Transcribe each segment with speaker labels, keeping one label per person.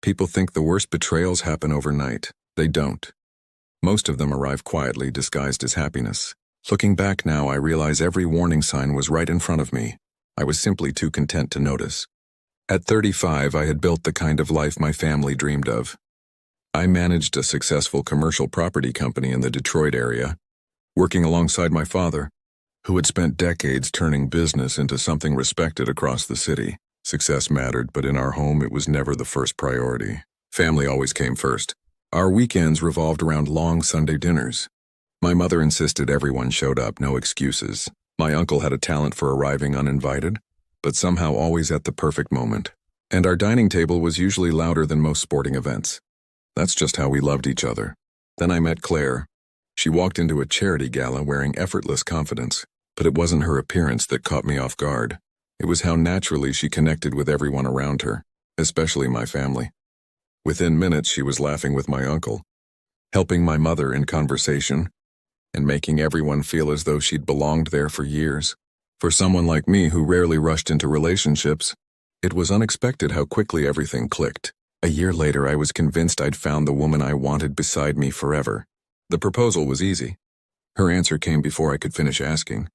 Speaker 1: People think the worst betrayals happen overnight. They don't. Most of them arrive quietly, disguised as happiness. Looking back now, I realize every warning sign was right in front of me. I was simply too content to notice. At 35, I had built the kind of life my family dreamed of. I managed a successful commercial property company in the Detroit area, working alongside my father, who had spent decades turning business into something respected across the city. Success mattered, but in our home it was never the first priority. Family always came first. Our weekends revolved around long Sunday dinners. My mother insisted everyone showed up, no excuses. My uncle had a talent for arriving uninvited, but somehow always at the perfect moment. And our dining table was usually louder than most sporting events. That's just how we loved each other. Then I met Claire. She walked into a charity gala wearing effortless confidence, but it wasn't her appearance that caught me off guard. It was how naturally she connected with everyone around her, especially my family. Within minutes, she was laughing with my uncle, helping my mother in conversation, and making everyone feel as though she'd belonged there for years. For someone like me who rarely rushed into relationships, it was unexpected how quickly everything clicked. A year later, I was convinced I'd found the woman I wanted beside me forever. The proposal was easy. Her answer came before I could finish asking.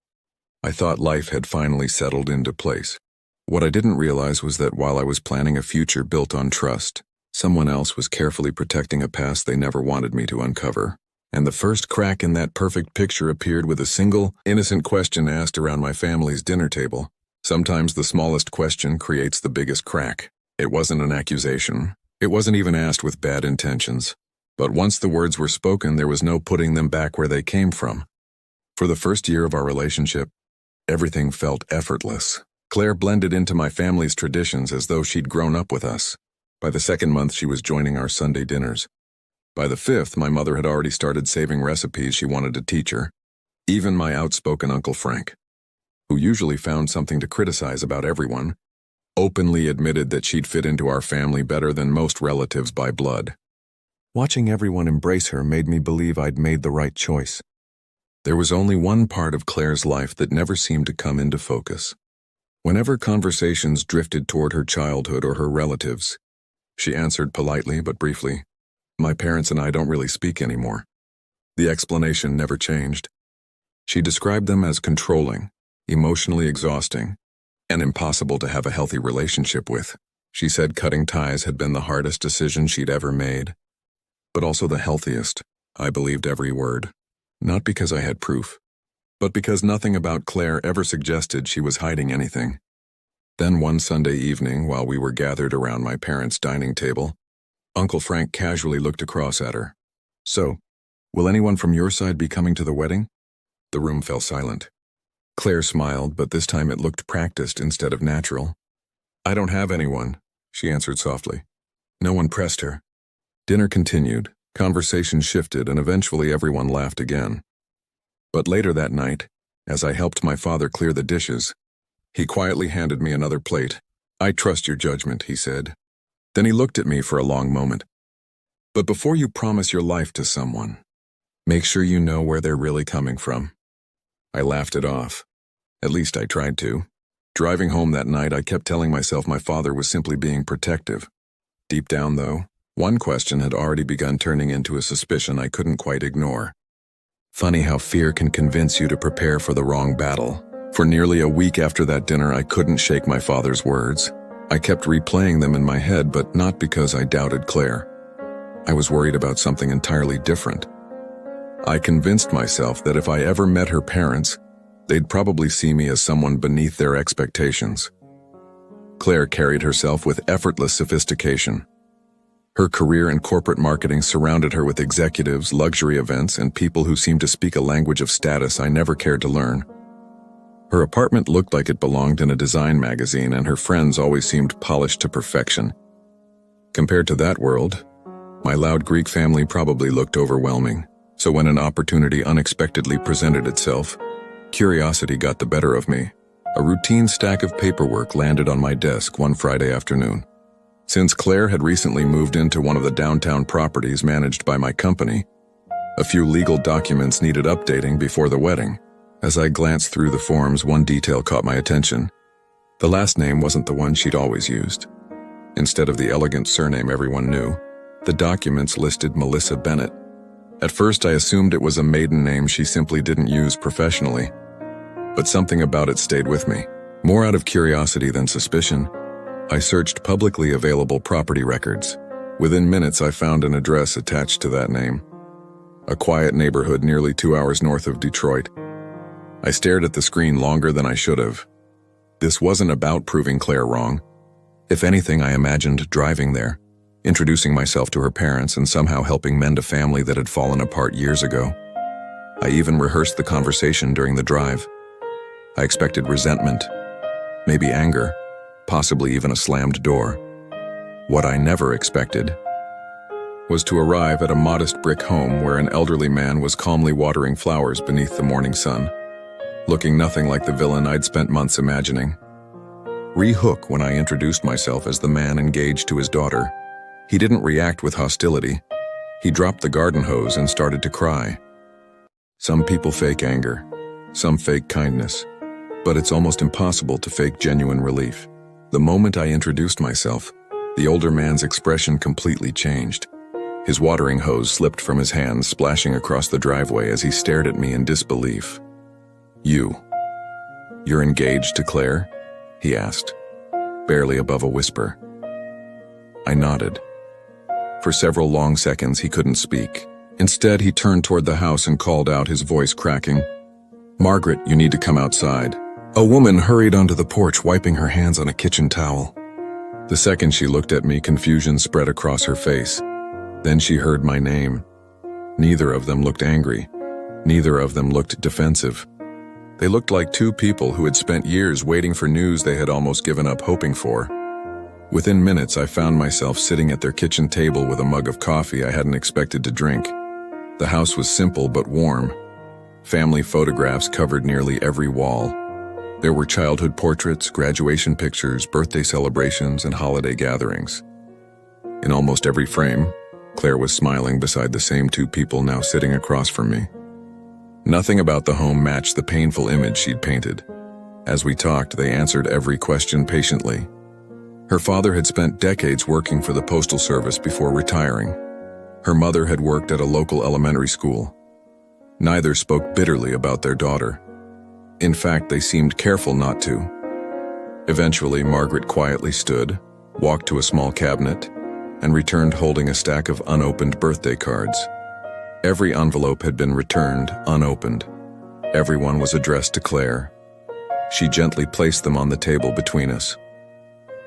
Speaker 1: I thought life had finally settled into place. What I didn't realize was that while I was planning a future built on trust, someone else was carefully protecting a past they never wanted me to uncover. And the first crack in that perfect picture appeared with a single, innocent question asked around my family's dinner table. Sometimes the smallest question creates the biggest crack. It wasn't an accusation. It wasn't even asked with bad intentions. But once the words were spoken, there was no putting them back where they came from. For the first year of our relationship, everything felt effortless. Claire blended into my family's traditions as though she'd grown up with us. By the second month, she was joining our Sunday dinners. By the fifth, my mother had already started saving recipes she wanted to teach her. Even my outspoken Uncle Frank, who usually found something to criticize about everyone, openly admitted that she'd fit into our family better than most relatives by blood. Watching everyone embrace her made me believe I'd made the right choice. There was only one part of Claire's life that never seemed to come into focus. Whenever conversations drifted toward her childhood or her relatives, she answered politely but briefly, "My parents and I don't really speak anymore." The explanation never changed. She described them as controlling, emotionally exhausting, and impossible to have a healthy relationship with. She said cutting ties had been the hardest decision she'd ever made, but also the healthiest. I believed every word. Not because I had proof, but because nothing about Claire ever suggested she was hiding anything. Then one Sunday evening, while we were gathered around my parents' dining table, Uncle Frank casually looked across at her. "So, will anyone from your side be coming to the wedding?" The room fell silent. Claire smiled, but this time it looked practiced instead of natural. "I don't have anyone," she answered softly. No one pressed her. Dinner continued, conversation shifted, and eventually everyone laughed again. But later that night, as I helped my father clear the dishes, he quietly handed me another plate. "I trust your judgment," he said. Then he looked at me for a long moment. "But before you promise your life to someone, make sure you know where they're really coming from." I laughed it off. At least I tried to. Driving home that night, I kept telling myself my father was simply being protective. Deep down, though, one question had already begun turning into a suspicion I couldn't quite ignore. Funny how fear can convince you to prepare for the wrong battle. For nearly a week after that dinner, I couldn't shake my father's words. I kept replaying them in my head, but not because I doubted Claire. I was worried about something entirely different. I convinced myself that if I ever met her parents, they'd probably see me as someone beneath their expectations. Claire carried herself with effortless sophistication. Her career in corporate marketing surrounded her with executives, luxury events, and people who seemed to speak a language of status I never cared to learn. Her apartment looked like it belonged in a design magazine, and her friends always seemed polished to perfection. Compared to that world, my loud Greek family probably looked overwhelming. So when an opportunity unexpectedly presented itself, curiosity got the better of me. A routine stack of paperwork landed on my desk one Friday afternoon. Since Claire had recently moved into one of the downtown properties managed by my company, a few legal documents needed updating before the wedding. As I glanced through the forms, one detail caught my attention. The last name wasn't the one she'd always used. Instead of the elegant surname everyone knew, the documents listed Melissa Bennett. At first I assumed it was a maiden name she simply didn't use professionally, but something about it stayed with me. More out of curiosity than suspicion, I searched publicly available property records. Within minutes I found an address attached to that name. A quiet neighborhood nearly 2 hours north of Detroit. I stared at the screen longer than I should have. This wasn't about proving Claire wrong. If anything, I imagined driving there, introducing myself to her parents and somehow helping mend a family that had fallen apart years ago. I even rehearsed the conversation during the drive. I expected resentment, maybe anger, possibly even a slammed door. What I never expected was to arrive at a modest brick home where an elderly man was calmly watering flowers beneath the morning sun, looking nothing like the villain I'd spent months imagining. Re-hook when I introduced myself as the man engaged to his daughter. He didn't react with hostility. He dropped the garden hose and started to cry. Some people fake anger, some fake kindness, but it's almost impossible to fake genuine relief. The moment I introduced myself, the older man's expression completely changed. His watering hose slipped from his hands, splashing across the driveway as he stared at me in disbelief. You're engaged to Claire?" he asked, barely above a whisper. I nodded. For several long seconds he couldn't speak. Instead, he turned toward the house and called out, his voice cracking. "Margaret, you need to come outside." A woman hurried onto the porch, wiping her hands on a kitchen towel. The second she looked at me, confusion spread across her face. Then she heard my name. Neither of them looked angry. Neither of them looked defensive. They looked like two people who had spent years waiting for news they had almost given up hoping for. Within minutes, I found myself sitting at their kitchen table with a mug of coffee I hadn't expected to drink. The house was simple but warm. Family photographs covered nearly every wall. There were childhood portraits, graduation pictures, birthday celebrations, and holiday gatherings. In almost every frame, Claire was smiling beside the same two people now sitting across from me. Nothing about the home matched the painful image she'd painted. As we talked, they answered every question patiently. Her father had spent decades working for the Postal Service before retiring. Her mother had worked at a local elementary school. Neither spoke bitterly about their daughter. In fact, they seemed careful not to. Eventually, Margaret quietly stood, walked to a small cabinet, and returned holding a stack of unopened birthday cards. Every envelope had been returned, unopened. Everyone was addressed to Claire. She gently placed them on the table between us.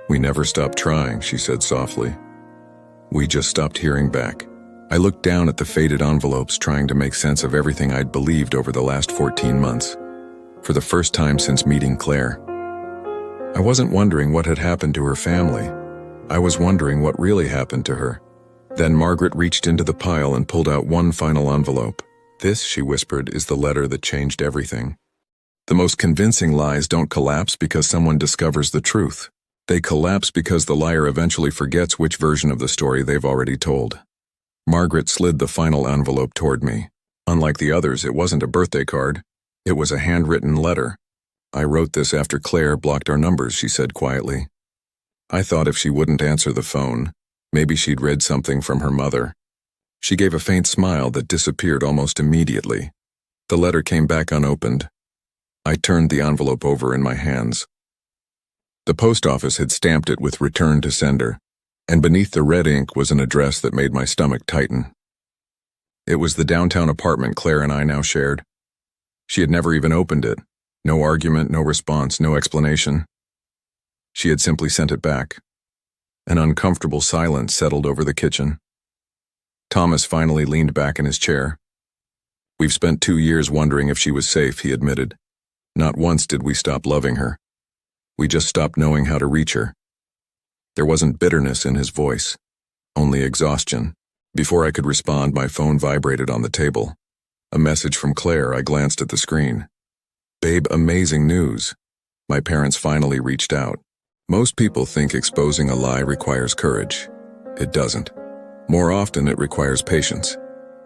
Speaker 1: "We never stopped trying," she said softly. "We just stopped hearing back." I looked down at the faded envelopes, trying to make sense of everything I'd believed over the last 14 months. For the first time since meeting Claire, I wasn't wondering what had happened to her family. I was wondering what really happened to her. Then Margaret reached into the pile and pulled out one final envelope. "This," she whispered, "is the letter that changed everything." The most convincing lies don't collapse because someone discovers the truth. They collapse because the liar eventually forgets which version of the story they've already told. Margaret slid the final envelope toward me. Unlike the others, it wasn't a birthday card. It was a handwritten letter. "I wrote this after Claire blocked our numbers," she said quietly. I thought if she wouldn't answer the phone, maybe she'd read something from her mother. She gave a faint smile that disappeared almost immediately. The letter came back unopened. I turned the envelope over in my hands. The post office had stamped it with "Return to Sender," and beneath the red ink was an address that made my stomach tighten. It was the downtown apartment Claire and I now shared. She had never even opened it. No argument, no response, no explanation. She had simply sent it back. An uncomfortable silence settled over the kitchen. Thomas finally leaned back in his chair. "We've spent 2 years wondering if she was safe," he admitted. "Not once did we stop loving her. We just stopped knowing how to reach her." There wasn't bitterness in his voice, only exhaustion. Before I could respond, my phone vibrated on the table. A message from Claire. I glanced at the screen. "Babe, amazing news. My parents finally reached out. Most people think exposing a lie requires courage. It doesn't. More often, it requires patience."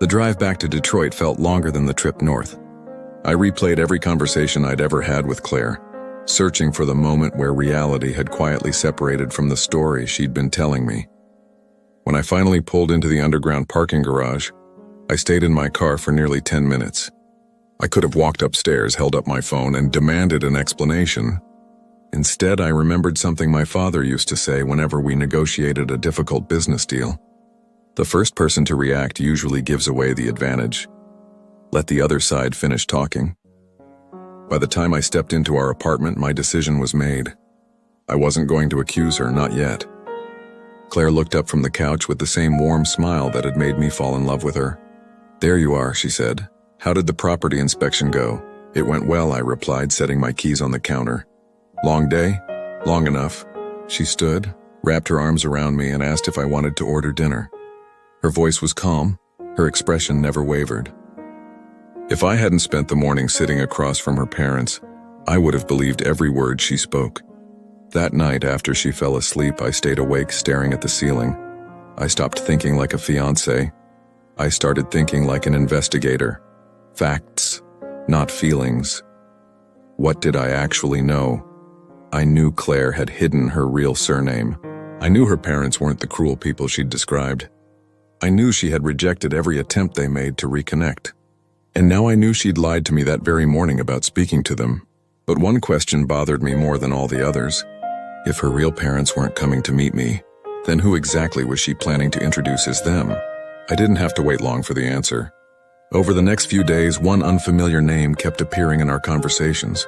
Speaker 1: The drive back to Detroit felt longer than the trip north. I replayed every conversation I'd ever had with Claire. searching for the moment where reality had quietly separated from the story she'd been telling me. When I finally pulled into the underground parking garage, I stayed in my car for nearly 10 minutes. I could have walked upstairs, held up my phone, and demanded an explanation. Instead, I remembered something my father used to say whenever we negotiated a difficult business deal. The first person to react usually gives away the advantage. Let the other side finish talking. By the time I stepped into our apartment, my decision was made. I wasn't going to accuse her, not yet. Claire looked up from the couch with the same warm smile that had made me fall in love with her. "There you are," she said. "How did the property inspection go?" "It went well," I replied, setting my keys on the counter. "Long day?" "Long enough." She stood, wrapped her arms around me, and asked if I wanted to order dinner. Her voice was calm. Her expression never wavered. If I hadn't spent the morning sitting across from her parents, I would have believed every word she spoke. That night, after she fell asleep, I stayed awake staring at the ceiling. I stopped thinking like a fiancé. I started thinking like an investigator. Facts, not feelings. What did I actually know? I knew Claire had hidden her real surname. I knew her parents weren't the cruel people she'd described. I knew she had rejected every attempt they made to reconnect. And now I knew she'd lied to me that very morning about speaking to them. But one question bothered me more than all the others. If her real parents weren't coming to meet me, then who exactly was she planning to introduce as them? I didn't have to wait long for the answer. Over the next few days, one unfamiliar name kept appearing in our conversations.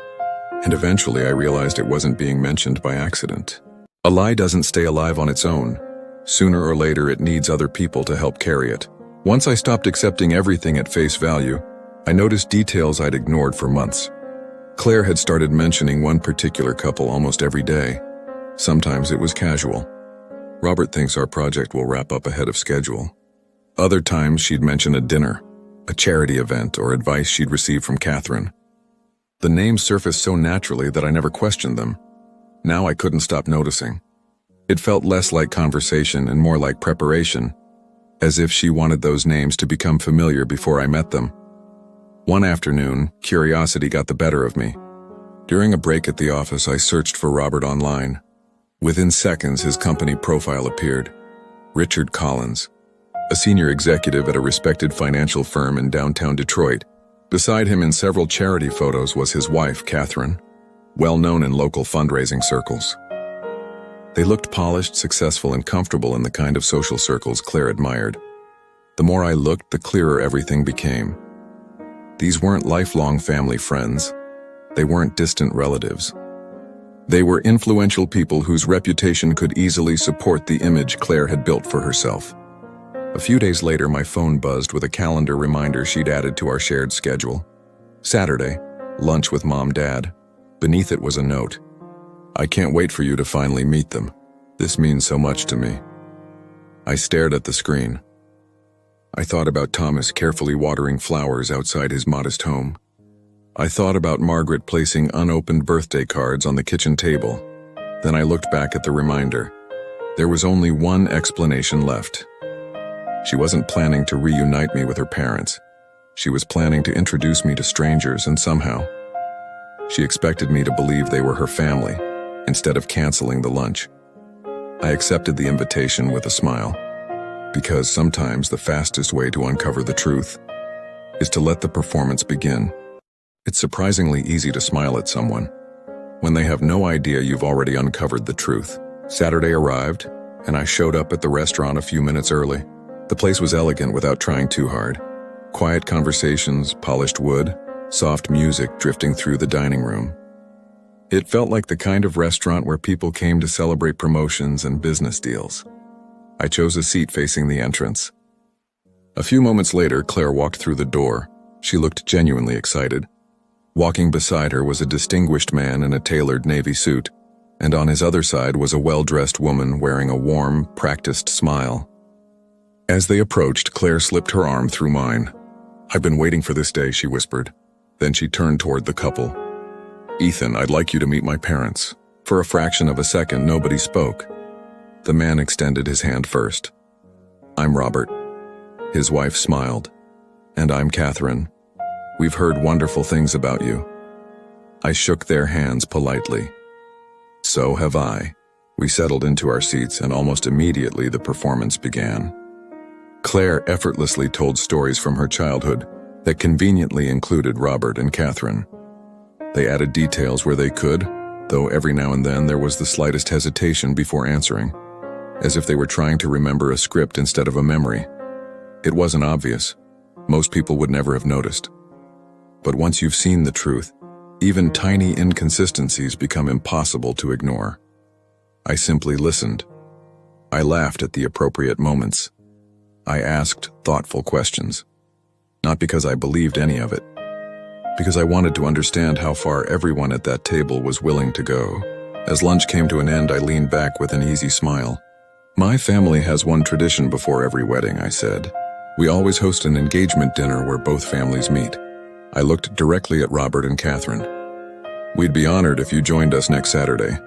Speaker 1: And eventually I realized it wasn't being mentioned by accident. A lie doesn't stay alive on its own. Sooner or later, it needs other people to help carry it. Once I stopped accepting everything at face value, I noticed details I'd ignored for months. Claire had started mentioning one particular couple almost every day. Sometimes it was casual. "Robert thinks our project will wrap up ahead of schedule." Other times she'd mention a dinner, a charity event, or advice she'd received from Catherine. The names surfaced so naturally that I never questioned them. Now I couldn't stop noticing. It felt less like conversation and more like preparation, as if she wanted those names to become familiar before I met them. One afternoon, curiosity got the better of me. During a break at the office, I searched for Robert online. Within seconds, his company profile appeared. Richard Collins, a senior executive at a respected financial firm in downtown Detroit. Beside him in several charity photos was his wife, Catherine, well known in local fundraising circles. They looked polished, successful, and comfortable in the kind of social circles Claire admired. The more I looked, the clearer everything became. These weren't lifelong family friends. They weren't distant relatives. They were influential people whose reputation could easily support the image Claire had built for herself. A few days later, my phone buzzed with a calendar reminder she'd added to our shared schedule. Saturday, lunch with Mom/Dad. Beneath it was a note. "I can't wait for you to finally meet them. This means so much to me." I stared at the screen. I thought about Thomas carefully watering flowers outside his modest home. I thought about Margaret placing unopened birthday cards on the kitchen table. Then I looked back at the reminder. There was only one explanation left. She wasn't planning to reunite me with her parents. She was planning to introduce me to strangers, and somehow, she expected me to believe they were her family, instead of canceling the lunch. I accepted the invitation with a smile, because sometimes the fastest way to uncover the truth is to let the performance begin. It's surprisingly easy to smile at someone when they have no idea you've already uncovered the truth. Saturday arrived, and I showed up at the restaurant a few minutes early. The place was elegant without trying too hard. Quiet conversations, polished wood, soft music drifting through the dining room. It felt like the kind of restaurant where people came to celebrate promotions and business deals. I chose a seat facing the entrance. A few moments later, Claire walked through the door. She looked genuinely excited. Walking beside her was a distinguished man in a tailored navy suit, and on his other side was a well-dressed woman wearing a warm, practiced smile. As they approached, Claire slipped her arm through mine. "I've been waiting for this day," she whispered. Then she turned toward the couple. "Ethan, I'd like you to meet my parents." For a fraction of a second, nobody spoke. The man extended his hand first. "I'm Robert." His wife smiled. "And I'm Catherine. We've heard wonderful things about you." I shook their hands politely. So have I. We settled into our seats, and almost immediately the performance began. Claire effortlessly told stories from her childhood that conveniently included Robert and Catherine. They added details where they could, though every now and then there was the slightest hesitation before answering, as if they were trying to remember a script instead of a memory. It wasn't obvious. Most people would never have noticed. But once you've seen the truth, even tiny inconsistencies become impossible to ignore. I simply listened. I laughed at the appropriate moments. I asked thoughtful questions. Not because I believed any of it, because I wanted to understand how far everyone at that table was willing to go. As lunch came to an end, I leaned back with an easy smile. My family has one tradition before every wedding, I said. We always host an engagement dinner where both families meet. I looked directly at Robert and Catherine. We'd be honored if you joined us next Saturday.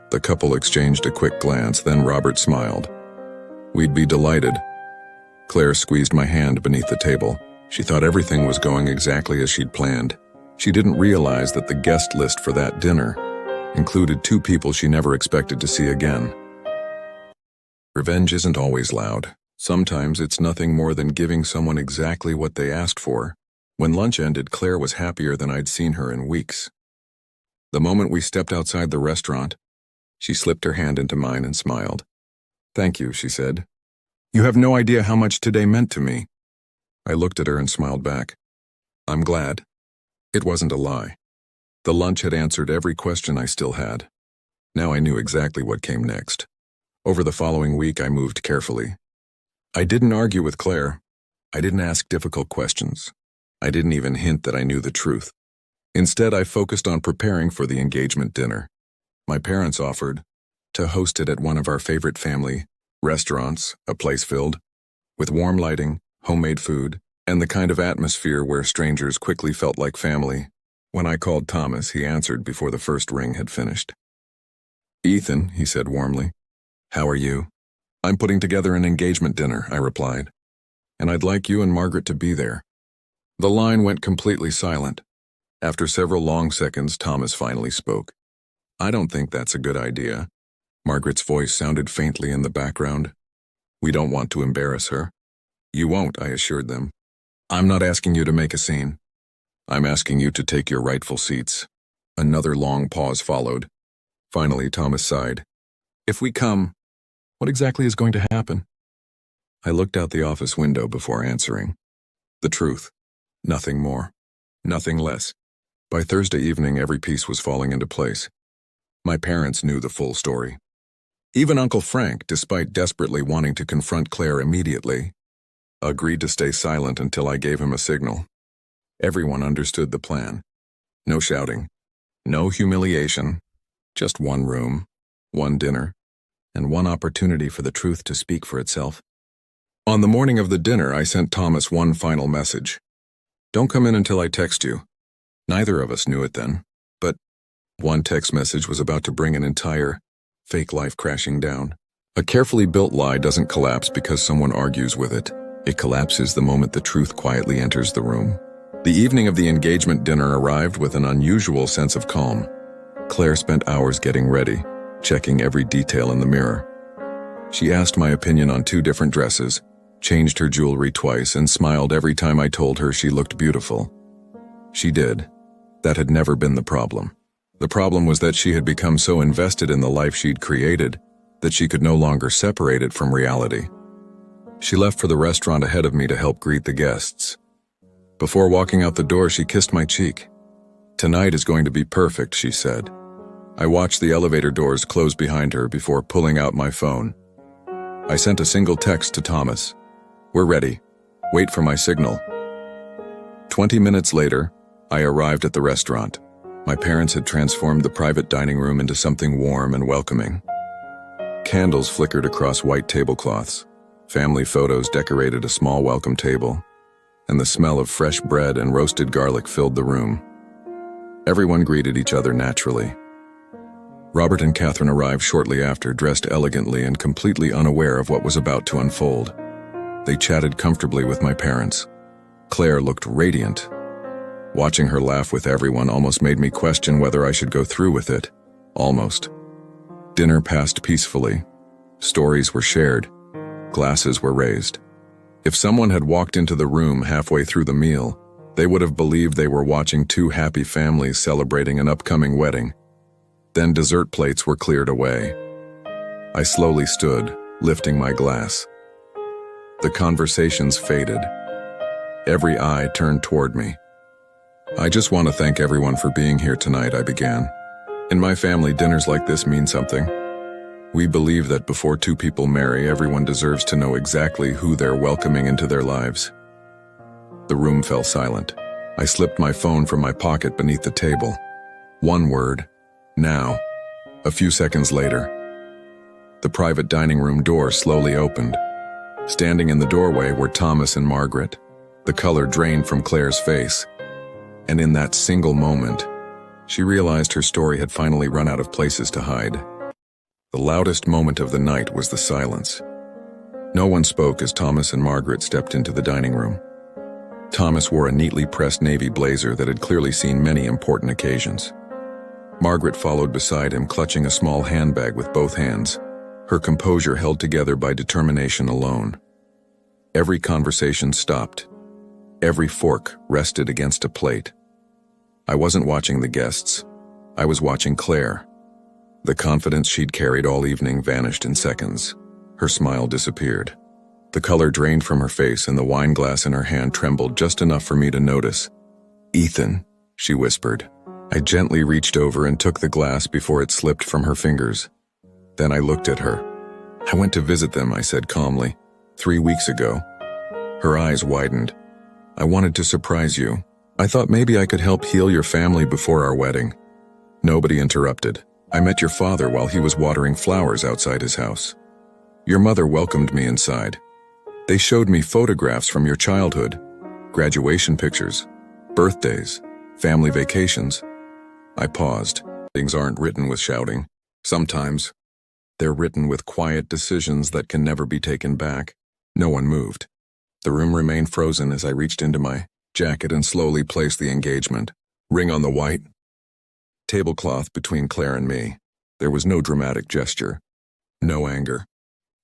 Speaker 1: The couple exchanged a quick glance, then Robert smiled. We'd be delighted. Claire squeezed my hand beneath the table. She thought everything was going exactly as she'd planned. She didn't realize that the guest list for that dinner included 2 people she never expected to see again. Revenge isn't always loud. Sometimes it's nothing more than giving someone exactly what they asked for. When lunch ended, Claire was happier than I'd seen her in weeks. The moment we stepped outside the restaurant, she slipped her hand into mine and smiled. "Thank you," she said. "You have no idea how much today meant to me." I looked at her and smiled back. "I'm glad." It wasn't a lie. The lunch had answered every question I still had. Now I knew exactly what came next. Over the following week, I moved carefully. I didn't argue with Claire. I didn't ask difficult questions. I didn't even hint that I knew the truth. Instead, I focused on preparing for the engagement dinner. My parents offered to host it at one of our favorite family restaurants, a place filled with warm lighting, homemade food, and the kind of atmosphere where strangers quickly felt like family. When I called Thomas, he answered before the first ring had finished. "Ethan," he said warmly, "how are you?" "I'm putting together an engagement dinner," I replied, "and I'd like you and Margaret to be there." The line went completely silent. After several long seconds, Thomas finally spoke. "I don't think that's a good idea." Margaret's voice sounded faintly in the background. "We don't want to embarrass her." "You won't," I assured them. "I'm not asking you to make a scene. I'm asking you to take your rightful seats." Another long pause followed. Finally, Thomas sighed. "If we come, what exactly is going to happen?" I looked out the office window before answering. The truth. Nothing more. Nothing less. By Thursday evening, every piece was falling into place. My parents knew the full story. Even Uncle Frank, despite desperately wanting to confront Claire immediately, agreed to stay silent until I gave him a signal. Everyone understood the plan. No shouting. No humiliation. Just one room, one dinner, and one opportunity for the truth to speak for itself. On the morning of the dinner, I sent Thomas one final message. "Don't come in until I text you." Neither of us knew it then, but one text message was about to bring an entire fake life crashing down. A carefully built lie doesn't collapse because someone argues with it. It collapses the moment the truth quietly enters the room. The evening of the engagement dinner arrived with an unusual sense of calm. Claire spent hours getting ready, checking every detail in the mirror. She asked my opinion on 2 different dresses, changed her jewelry twice, and smiled every time I told her she looked beautiful. She did. That had never been the problem. The problem was that she had become so invested in the life she'd created that she could no longer separate it from reality. She left for the restaurant ahead of me to help greet the guests. Before walking out the door, she kissed my cheek. "Tonight is going to be perfect," she said. I watched the elevator doors close behind her before pulling out my phone. I sent a single text to Thomas. "We're ready. Wait for my signal." 20 minutes later, I arrived at the restaurant. My parents had transformed the private dining room into something warm and welcoming. Candles flickered across white tablecloths. Family photos decorated a small welcome table, and the smell of fresh bread and roasted garlic filled the room. Everyone greeted each other naturally. Robert and Catherine arrived shortly after, dressed elegantly and completely unaware of what was about to unfold. They chatted comfortably with my parents. Claire looked radiant. Watching her laugh with everyone almost made me question whether I should go through with it. Almost. Dinner passed peacefully. Stories were shared. Glasses were raised. If someone had walked into the room halfway through the meal, they would have believed they were watching two happy families celebrating an upcoming wedding. Then dessert plates were cleared away. I slowly stood, lifting my glass. The conversations faded. Every eye turned toward me. I just want to thank everyone for being here tonight, I began. In my family, dinners like this mean something. We believe that before two people marry, everyone deserves to know exactly who they're welcoming into their lives. The room fell silent. I slipped my phone from my pocket beneath the table. One word, now. A few seconds later, the private dining room door slowly opened. Standing in the doorway were Thomas and Margaret. The color drained from Claire's face. And in that single moment, she realized her story had finally run out of places to hide. The loudest moment of the night was the silence. No one spoke as Thomas and Margaret stepped into the dining room. Thomas wore a neatly pressed navy blazer that had clearly seen many important occasions. Margaret followed beside him, clutching a small handbag with both hands, her composure held together by determination alone. Every conversation stopped. Every fork rested against a plate. I wasn't watching the guests. I was watching Claire. The confidence she'd carried all evening vanished in seconds. Her smile disappeared. The color drained from her face and the wine glass in her hand trembled just enough for me to notice. "Ethan," she whispered. I gently reached over and took the glass before it slipped from her fingers. Then I looked at her. "I went to visit them," I said calmly, 3 weeks ago. Her eyes widened. "I wanted to surprise you. I thought maybe I could help heal your family before our wedding." Nobody interrupted. "I met your father while he was watering flowers outside his house. Your mother welcomed me inside. They showed me photographs from your childhood, graduation pictures, birthdays, family vacations." I paused. Things aren't written with shouting. Sometimes they're written with quiet decisions that can never be taken back. No one moved. The room remained frozen as I reached into my jacket and slowly placed the engagement ring on the white tablecloth between Claire and me. There was no dramatic gesture, no anger,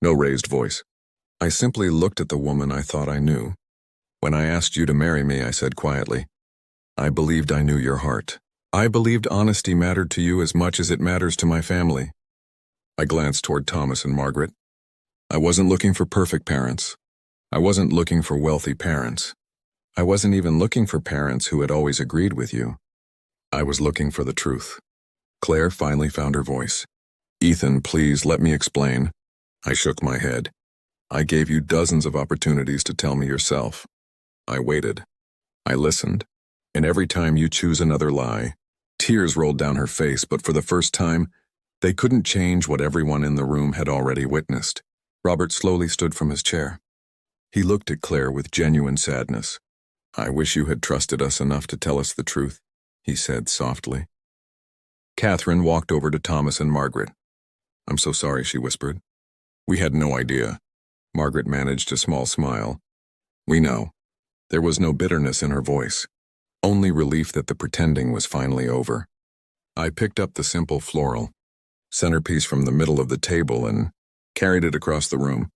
Speaker 1: no raised voice. I simply looked at the woman I thought I knew. "When I asked you to marry me," I said quietly, "I believed I knew your heart. I believed honesty mattered to you as much as it matters to my family." I glanced toward Thomas and Margaret. I wasn't looking for perfect parents. I wasn't looking for wealthy parents. I wasn't even looking for parents who had always agreed with you. I was looking for the truth. Claire finally found her voice. "Ethan, please let me explain." I shook my head. "I gave you dozens of opportunities to tell me yourself. I waited. I listened. And every time you choose another lie." Tears rolled down her face, but for the first time, they couldn't change what everyone in the room had already witnessed. Robert slowly stood from his chair. He looked at Claire with genuine sadness. "I wish you had trusted us enough to tell us the truth," he said softly. Catherine walked over to Thomas and Margaret. "I'm so sorry," she whispered. "We had no idea." Margaret managed a small smile. "We know." There was no bitterness in her voice, only relief that the pretending was finally over. I picked up the simple floral centerpiece from the middle of the table and carried it across the room.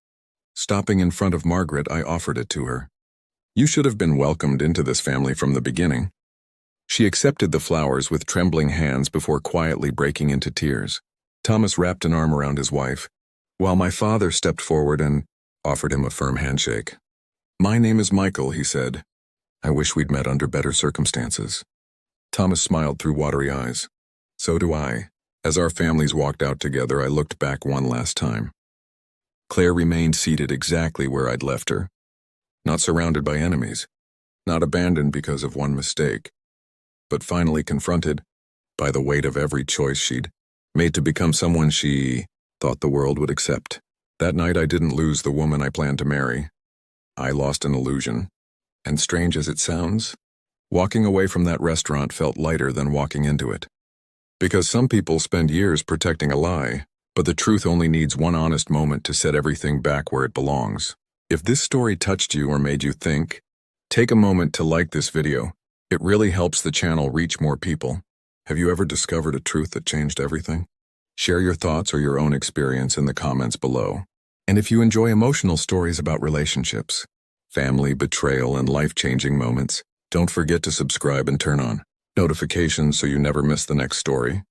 Speaker 1: Stopping in front of Margaret, I offered it to her. "You should have been welcomed into this family from the beginning." She accepted the flowers with trembling hands before quietly breaking into tears. Thomas wrapped an arm around his wife, while my father stepped forward and offered him a firm handshake. "My name is Michael," he said. "I wish we'd met under better circumstances." Thomas smiled through watery eyes. "So do I." As our families walked out together, I looked back one last time. Claire remained seated exactly where I'd left her. Not surrounded by enemies, not abandoned because of one mistake, but finally confronted by the weight of every choice she'd made to become someone she thought the world would accept. That night I didn't lose the woman I planned to marry. I lost an illusion. And strange as it sounds, walking away from that restaurant felt lighter than walking into it. Because some people spend years protecting a lie, but the truth only needs one honest moment to set everything back where it belongs. If this story touched you or made you think, take a moment to like this video. It really helps the channel reach more people. Have you ever discovered a truth that changed everything? Share your thoughts or your own experience in the comments below. And if you enjoy emotional stories about relationships, family, betrayal, and life-changing moments, don't forget to subscribe and turn on notifications so you never miss the next story.